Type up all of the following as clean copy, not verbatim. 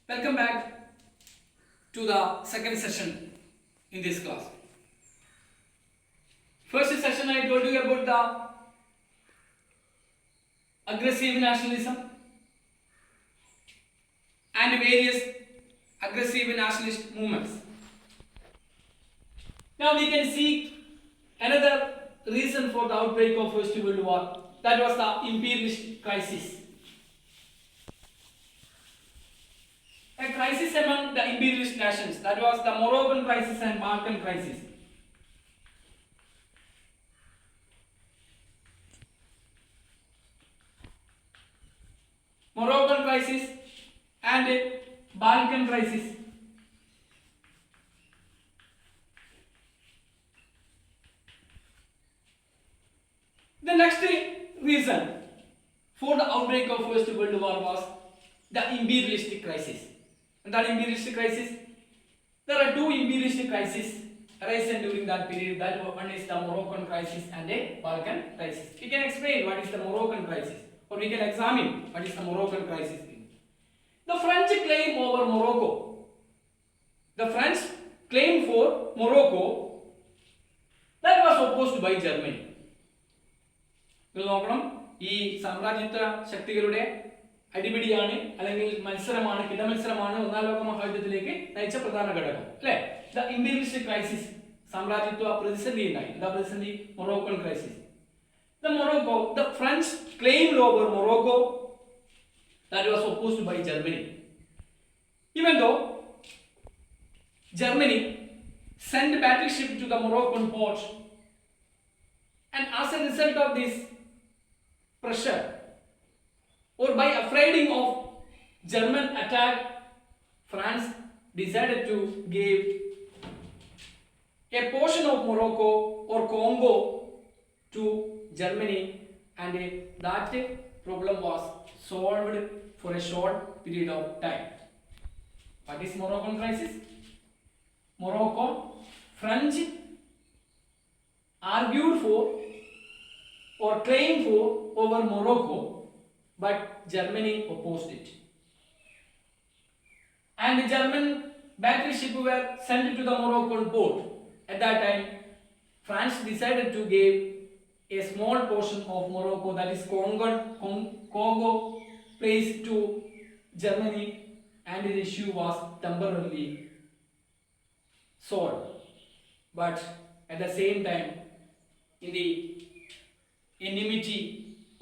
Welcome back to the second session in this class. First session I told you about the aggressive nationalism and various aggressive nationalist movements. Now we can see another reason for the outbreak of First World War. That was the imperialist crisis. A crisis among the imperialist nations. That was the Moroccan crisis and Balkan crisis. Moroccan crisis and Balkan crisis. The next reason for the outbreak of First World War was the imperialistic crisis. And that imperialistic crisis, there are two imperialistic crises arisen during that period. That one is the Moroccan crisis and a Balkan crisis. We can explain what is the Moroccan crisis, or we can examine what is the Moroccan crisis. The French claim over Morocco. The French claim for Morocco that was opposed by Germany. നിങ്ങൾ നോക്കണം, ഈ സാമ്രാജ്യത്വ ശക്തികളുടെ അടിപിടിയാണ് അല്ലെങ്കിൽ മത്സരമാണ്, കിടമത്സരമാണ് ഒന്നാം ലോക മഹായുദ്ധത്തിലേക്ക് നയിച്ച പ്രധാന ഘടകം അല്ലേ? ദ ഇംപീരിയലിസ്റ്റ് ക്രൈസിസ്, സാമ്രാജ്യത്വ പ്രതിസന്ധി ഉണ്ടായി. എന്താ പ്രതിസന്ധി? Moroccan crisis. The French claimed over Morocco that was opposed by Germany. Even though Germany sent battleship to the Moroccan port, and as a result of this pressure, or by afraiding of German attack, France decided to give a portion of Morocco or Congo to Germany, and that problem was solved for a short period of time. What is Moroccan crisis? Morocco, French argued for or claimed for over Morocco, but Germany opposed it. And the German battleship were sent to the Moroccan port. At that time, France decided to give a small portion of Morocco, that is Congo, placed to Germany, and the issue was temporarily solved. But at the same time, in the enmity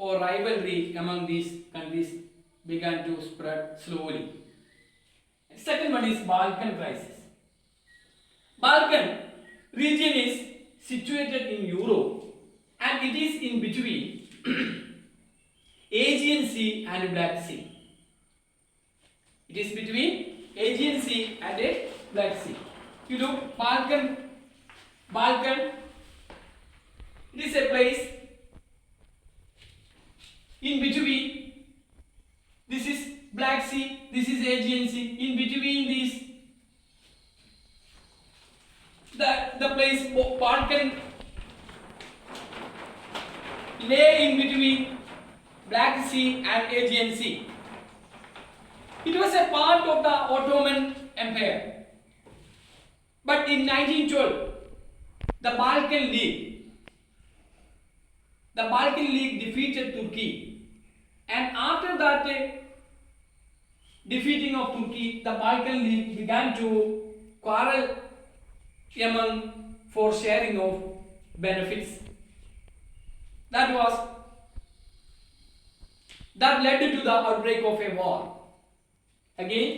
or rivalry among these countries began to spread slowly. Second one is Balkan crisis. Balkan region is situated in Europe, and it is in between Aegean Sea and Black Sea. It is between Aegean Sea and Black Sea. You know, Balkan, it is a place in between. This is Black Sea, this is Aegean Sea. In between these, the place Balkan lay in between Black Sea and Aegean Sea. It was a part of the Ottoman Empire. But in 1912, the Balkan League defeated Turkey. And after that defeating of Turkey, the Balkan League began to quarrel for sharing of benefits. That led to the outbreak of a war. Again,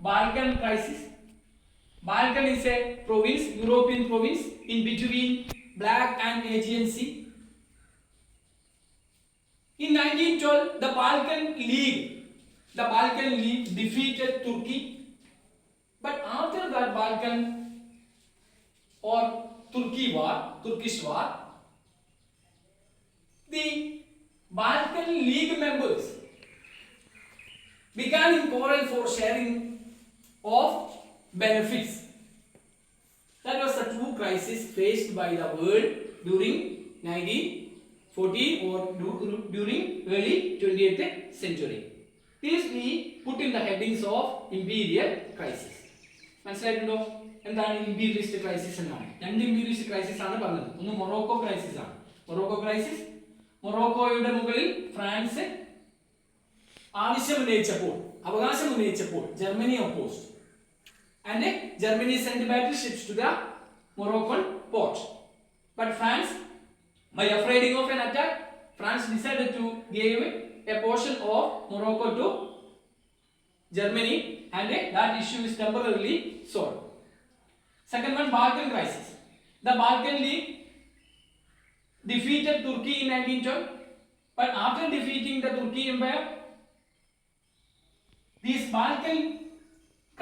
Balkan crisis. Balkan is a province, European province, in between Black and Aegean Sea. In 1912, the Balkan League defeated Turkey. But after that Balkan or Turkish war, the Balkan League members began in quarrel for sharing of benefits. That was the two crises faced by the world during 1914 or during early 20th century. These we put in the headings of imperial crisis. മനസ്സിലായിട്ടുണ്ടോ? എന്താണ് imperialist crisis എന്നാണ്? രണ്ട് imperialist crisis ആണ് പറഞ്ഞത്. ഒന്ന് Morocco crisis ആണ്. Morocco crisis, മൊറോക്കോയുടെ മുകളിൽ France ആവശ്യം ഉന്നയിച്ചപ്പോൾ, അവകാശം ഉന്നയിച്ചപ്പോൾ Germany opposed and Germany sent battleships to the Moroccan port. But France, by afraid of an attack, France decided to give a portion of Morocco to Germany, and that issue is temporarily solved. Second one, Balkan crisis. The Balkan League defeated Turkey in 1912, but after defeating the Turkey Empire, these Balkan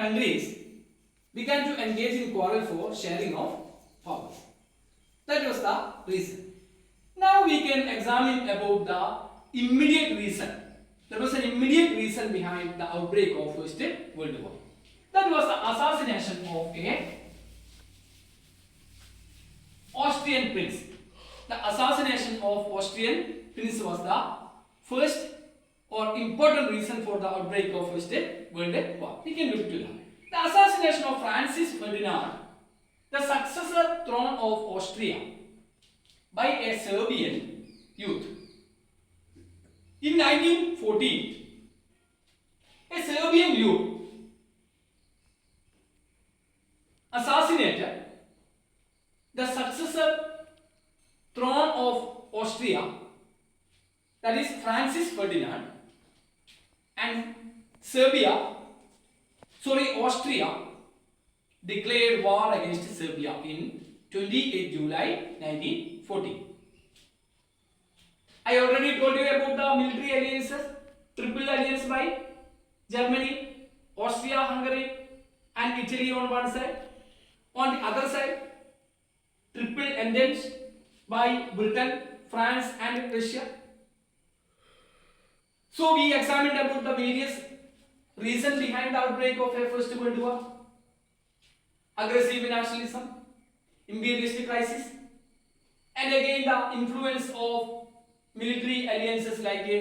countries began to engage in quarrel for sharing of powers. That was the reason. Now we can examine about the immediate reason. There was an immediate reason behind the outbreak of First World War. That was the assassination of a Austrian prince. The assassination of Austrian prince was the first or important reason for the outbreak of First World War. We can look to that. The assassination of Francis Ferdinand, the successor throne of Austria, by a Serbian youth. In 1914, a Serbian youth assassinated the successor throne of Austria, that is Francis Ferdinand, and Austria declared war against Serbia in 28 July 1914. I already told you about the military alliances, triple alliance by Germany, Austria, Hungary, and Italy on one side. On the other side, triple entente by Britain, France, and Russia. So we examined about the various reasons behind the outbreak of a First World War: aggressive nationalism, imperialistic crisis, and again the influence of military alliances like a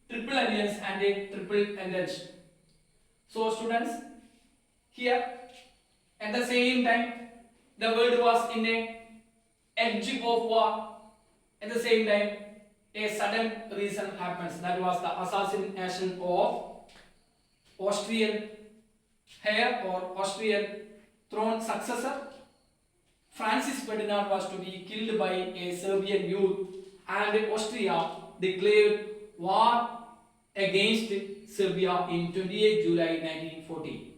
triple alliance and a triple entente. So students, here at the same time the world was in a edge of war. At the same time, a sudden reason happens. That was the assassination of Austrian heir or Austrian throne successor. Francis Ferdinand was to be killed by a Serbian youth, and Austria declared war against Serbia in 28 July 1914.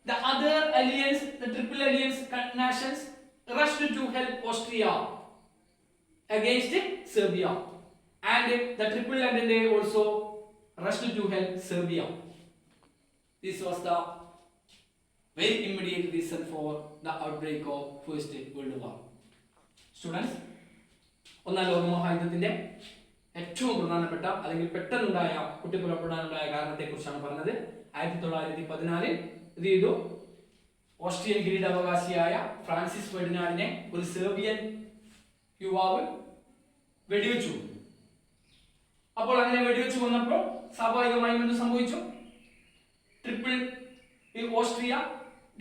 The other alliance, the triple alliance nations, rushed to help Austria against Serbia, and the triple entente also rushed to help Serbia. This was the very immediate reason for the outbreak of First World War. Students, ഒന്നാം ലോകമഹായുദ്ധത്തിന്റെ ഏറ്റവും പ്രധാനപ്പെട്ട അല്ലെങ്കിൽ പെട്ടെന്നുണ്ടായ പൊട്ടിപ്പുറപ്പെടാനുണ്ടായ കാരണത്തെക്കുറിച്ചാണ് പറഞ്ഞത്. 1914 ഇത് ചെയ്തു. Austrian കിരീടാവകാശിയായ Francis ഫെർഡിനാൻഡിനെ ഒരു Serbian യുവാവ് വെടിവെച്ചു. അപ്പോൾ അങ്ങനെ വെടിവെച്ചു കൊന്നപ്പോൾ സ്വാഭാവികമായും എന്ത് സംഭവിച്ചു? ട്രിപ്പിൾ ഓസ്ട്രിയ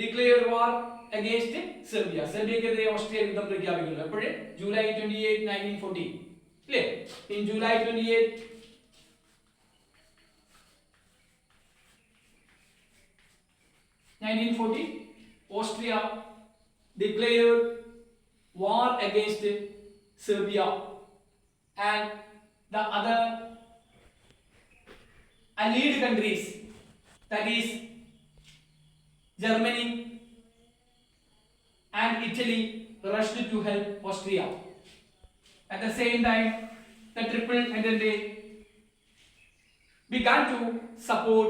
ഡിക്ലെയർഡ് വാർ അഗേൻസ്റ്റ് സെർബിയ. സെർബിയക്കെതിരെ ഓസ്ട്രിയ യുദ്ധം പ്രഖ്യാപിക്കുന്നു. എപ്പോഴേ? ജൂലൈ 28, 1914 അല്ലേ? In July 28 1914 Austria declared war against Serbia, and the other allied countries, that is Germany and Italy, rushed to help Austria. At the same time, the triple entente began to support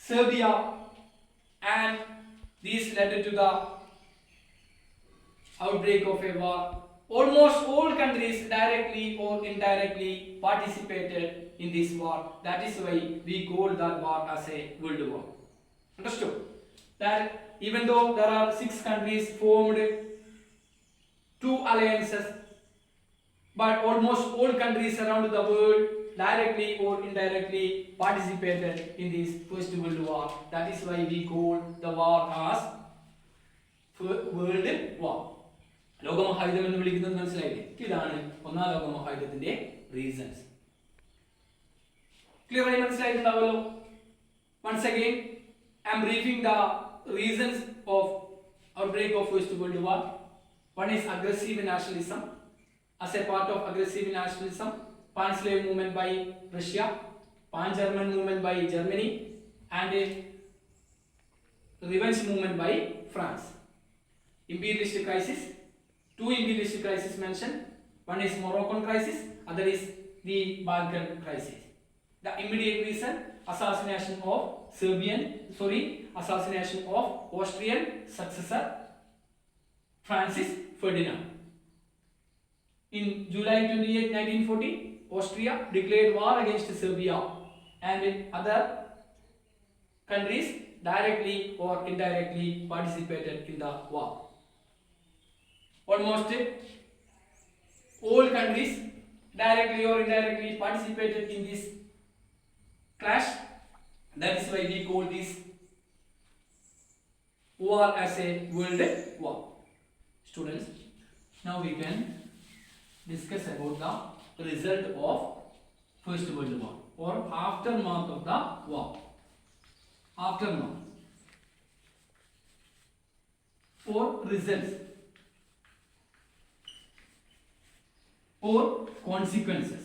Serbia, and this led to the outbreak of a war. Almost all countries directly or indirectly participated in this war. That is why we call that war as a world war. Understood? That even though there are 6 countries formed 2 alliances, but almost all countries around the world directly or indirectly participated in this First World War. That is why we call the war as World War. ലോകമഹായുദ്ധം എന്ന് വിളിക്കുന്നത് മനസ്സിലായില്ലേ? ഇതാണ് ഒന്നാം ലോകമഹായുദ്ധത്തിന്റെ reasons. Clear ആയി മനസ്സിലായിട്ടുണ്ടാവല്ലോ. Once again, I am briefing the reasons of outbreak of First World War. One is aggressive nationalism. As a part of aggressive nationalism, Pan-Slave movement by Russia, Pan-German movement by Germany, and a revenge movement by France. Imperialist crisis. Two imperialist crises mentioned. One is Moroccan crisis, other is the Balkan crisis. The immediate reason: assassination of Austrian successor Francis Ferdinand. In July 28, 1940, Austria declared war against Serbia and other countries directly or indirectly participated in the war. Almost all countries directly or indirectly participated in this clash. That is why we call this war as a world war. Students, now we can discuss about the result of First World War or aftermath of the war. Aftermath or results or consequences.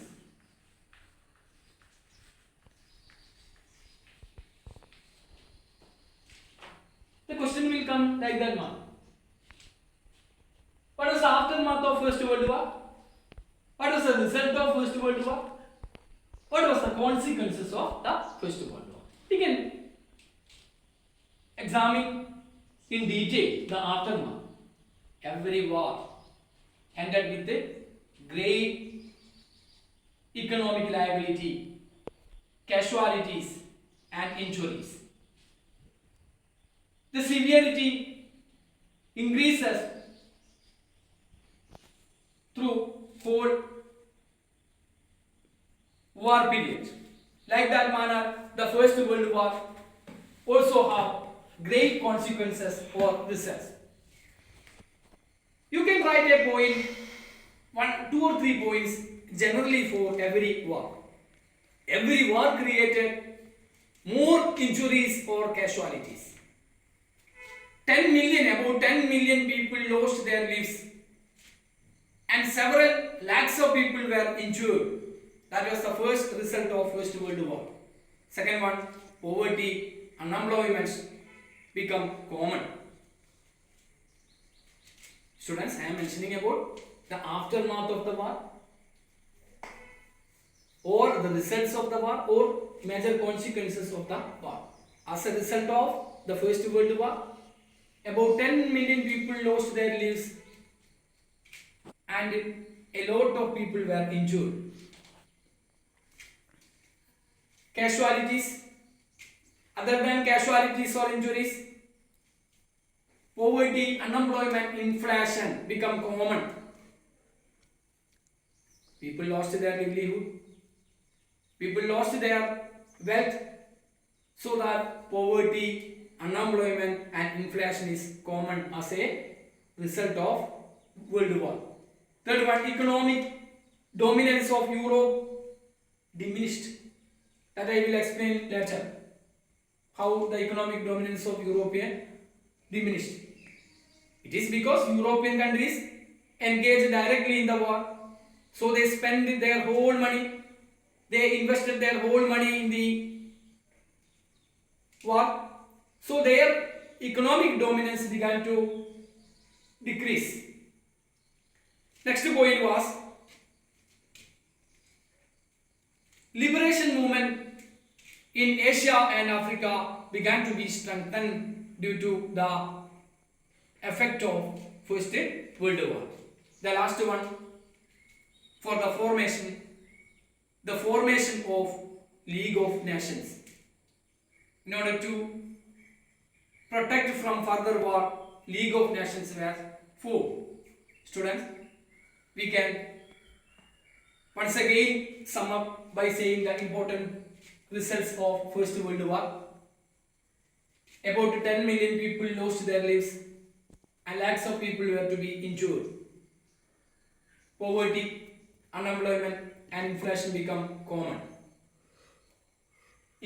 The question will come like that one. What was the aftermath of First World War? What was the result of First World War? What was the consequences of the First World War? We can examine in detail the aftermath. Every war ended with a great economic liability, casualties and injuries. The severity increases through whole war period. Like that manner, the First World War also have great consequences or results. You can write a point, 1, 2 or 3 points generally for every war. Every war created more injuries or casualties. 10 million, about 10 million people lost their lives and several lakhs of people were injured. That was the first result of First World War. Second one, poverty, unemployment become common. Students, I am mentioning about the aftermath of the war or the results of the war or major consequences of the war. As a result of the First World War, about 10 million people lost their lives and a lot of people were injured. Casualties, other than casualties or injuries, poverty, unemployment, inflation become common. People lost their livelihood, people lost their wealth, so that poverty, unemployment and inflation is common as a result of World War. Third one, economic dominance of Europe diminished. That I will explain later. How the economic dominance of European diminished. It is because European countries engaged directly in the war. So they spent their whole money. They invested their whole money in the war. So their economic dominance began to decrease. Next point was liberation movement in Asia and Africa began to be strengthened due to the effect of First World War. The last one, for the formation of League of Nations. In order to protect from further war, League of Nations were formed. Students, we can once again sum up by saying the important results of First World War. About 10 million people lost their lives and lakhs of people were to be injured. Poverty, unemployment and inflation become common.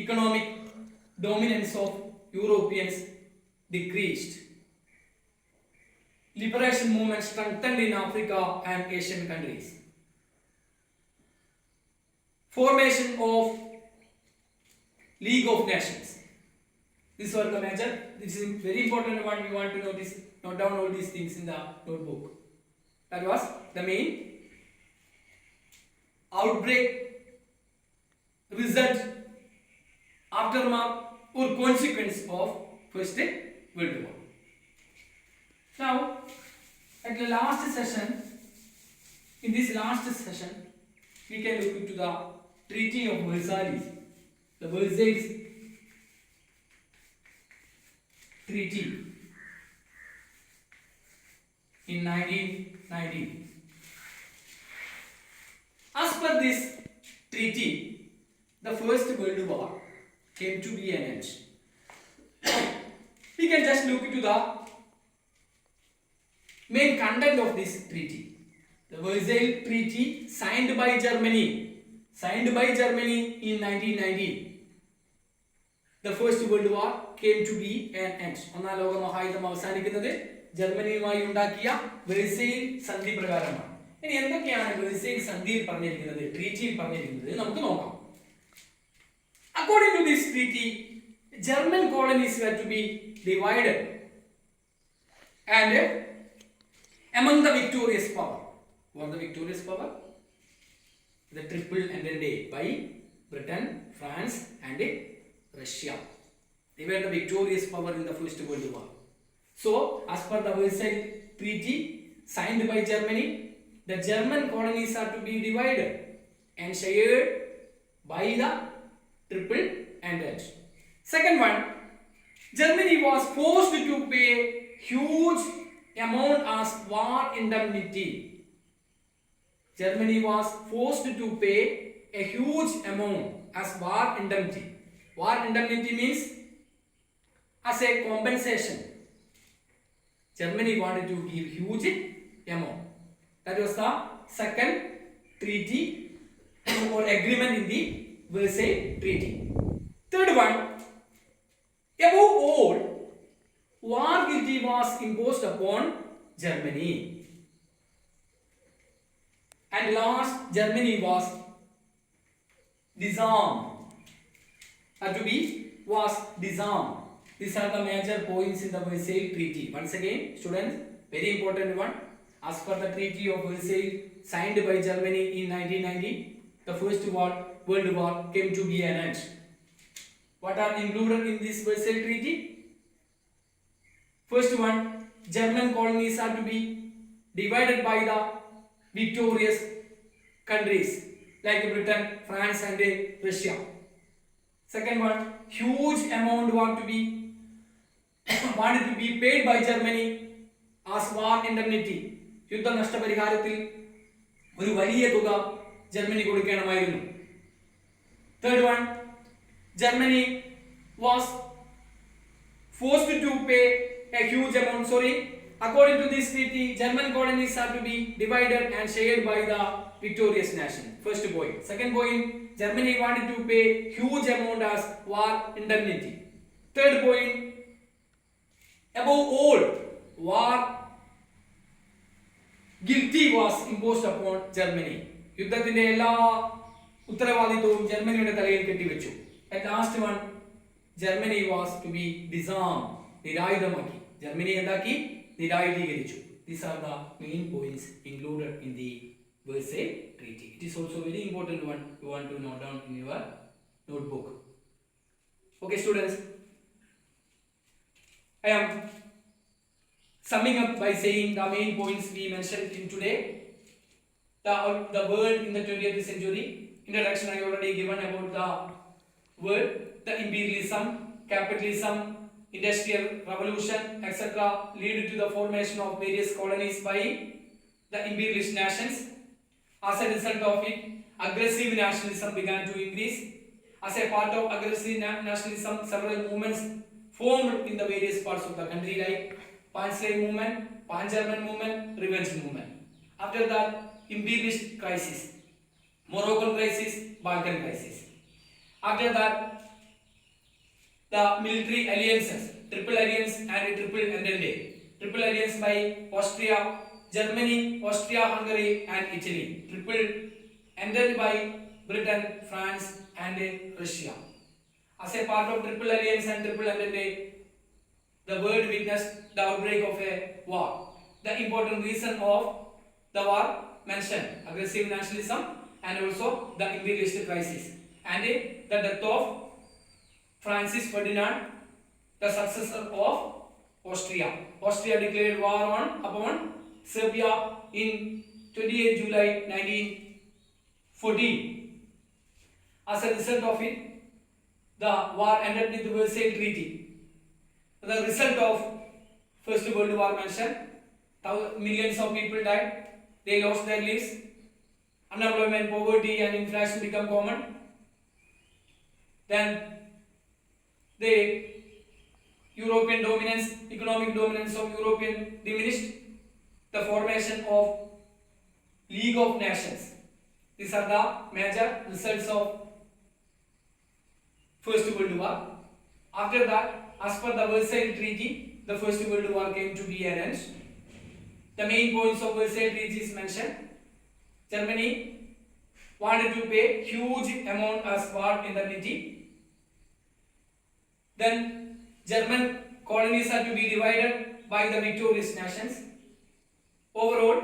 Economic dominance of Europeans decreased. Liberation movement strengthened in Africa and Asian countries. Formation of League of Nations. These were the major. This is very important one. We want to notice. Note down all these things in the notebook. That was the main outbreak, result, aftermath or consequence of First World War. Now, at the last session, in this last session, we can look into the Treaty of Versailles, the Versailles Treaty in 1919. As per this treaty, the First World War came to be an end. We can just look into the main content of this treaty. The Versailles Treaty signed by Germany in 1919. The First World War came to be an end. ഒന്നാം ലോക മഹായുദ്ധം അവസാനിക്കുന്നത് ജർമ്മനിയുമായി ഉണ്ടാക്കിയ വെർസൈൽ സന്ധി പ്രകാരമാണ്. ഇനി എന്തൊക്കെയാണ് വെർസൈൽ സന്ധിയിൽ പറഞ്ഞിരിക്കുന്നത്, ട്രീറ്റിയിൽ പറഞ്ഞിരിക്കുന്നത് നമുക്ക് നോക്കാം. According to this treaty, German colonies were to be divided and among the victorious power. What the victorious power? The Triple Entente by Britain, France and Russia. They were the victorious power in the First World War. So, as per the Versailles Treaty signed by Germany, the German colonies are to be divided and shared by the Triple Entente. Second one, Germany was forced to pay huge amount as war indemnity. Germany was forced to pay a huge amount as war indemnity. War indemnity means as a compensation. Germany wanted to give huge amount. That was the second treaty or agreement in the Versailles Treaty. Third one, above all, war guilty was imposed upon Germany. And last, Germany was disarmed. Was disarmed. These are the major points in the Versailles Treaty. Once again, students, very important one. As per the Treaty of Versailles signed by Germany in 1990, the First World War came to be an end. What are included in this Versailles Treaty? First one, German colonies are to be divided by the victorious countries like Britain, France and Russia. Second one, huge amount wanted to be paid by Germany as war indemnity. യുദ്ധ നഷ്ടപരിഹാരത്തിൽ ഒരു വലിയ തുക Germany കൊടുക്കണമായിരുന്നു. Third one, Germany was forced to pay a huge amount. According to this treaty, German colonies are to be divided and shared by the victorious nation. First point. Second point, Germany wanted to pay huge amount as war indemnity. Third point, above all, war guilty was imposed upon Germany. യുദ്ധത്തിന്റെ എല്ലാ ഉത്തരവാദിത്വവും ജർമ്മനിയുടെ തലയിൽ കെട്ടിവെച്ചു. And last one, Germany was to be disarmed. നിരായുധമാക്കി. Germany എന്താക്കി? നിരായുധീകരിച്ചു. These are the main points included in the Versailles Treaty. It is also very important one you want to note down in your notebook. Okay, students. I am summing up by saying the main points we mentioned in today. The world in the 20th century. Introduction I already given about the world, the imperialism, capitalism, industrial revolution, etc. lead to the formation of various colonies by the imperialist nations. As a result of it, aggressive nationalism began to increase. As a part of aggressive nationalism, several movements formed in the various parts of the country, like Pan-Slave movement, Pan-German movement, Revenge movement. After that, imperialist crisis, Moroccan crisis, Balkan crisis. After that, the military alliances, Triple Alliance and Triple Entente. Triple Alliance by Austria, Germany, Austria-Hungary and Italy. Triple Entente by Britain, France and Russia. As a part of Triple Alliance and Triple Entente, the world witnessed the outbreak of a war. The important reason of the war mentioned: aggressive nationalism and also the imperialist crisis and the death of Francis Ferdinand, the successor of Austria. Austria declared war upon Serbia in 28 July 1914. As a result of it, the war ended with the Versailles Treaty. The result of First World War mentioned: millions of people died, they lost their lives, unemployment, poverty and inflation become common. Then the European dominance, economic dominance of European diminished. The formation of League of Nations. These are the major results of First World War. After that, as per the Versailles Treaty, the First World War came to be an end. The main points of Versailles Treaty is mentioned. Germany wanted to pay huge amount as war indemnity. Then German colonies are to be divided by the victorious nations. Overall,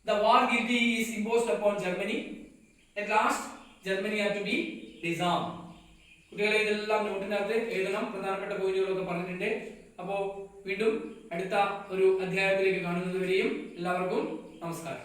the war guilty is imposed upon Germany. At last, Germany had to be disarmed. കുട്ടികളെ ഇതെല്ലാം നോട്ടിനകത്ത് എഴുതണം. പ്രധാനപ്പെട്ട പോയിന്റുകളൊക്കെ പറഞ്ഞിട്ടുണ്ട്. അപ്പോൾ വീണ്ടും അടുത്ത ഒരു അധ്യായത്തിലേക്ക് കാണുന്നത് വരെയും എല്ലാവർക്കും നമസ്കാരം.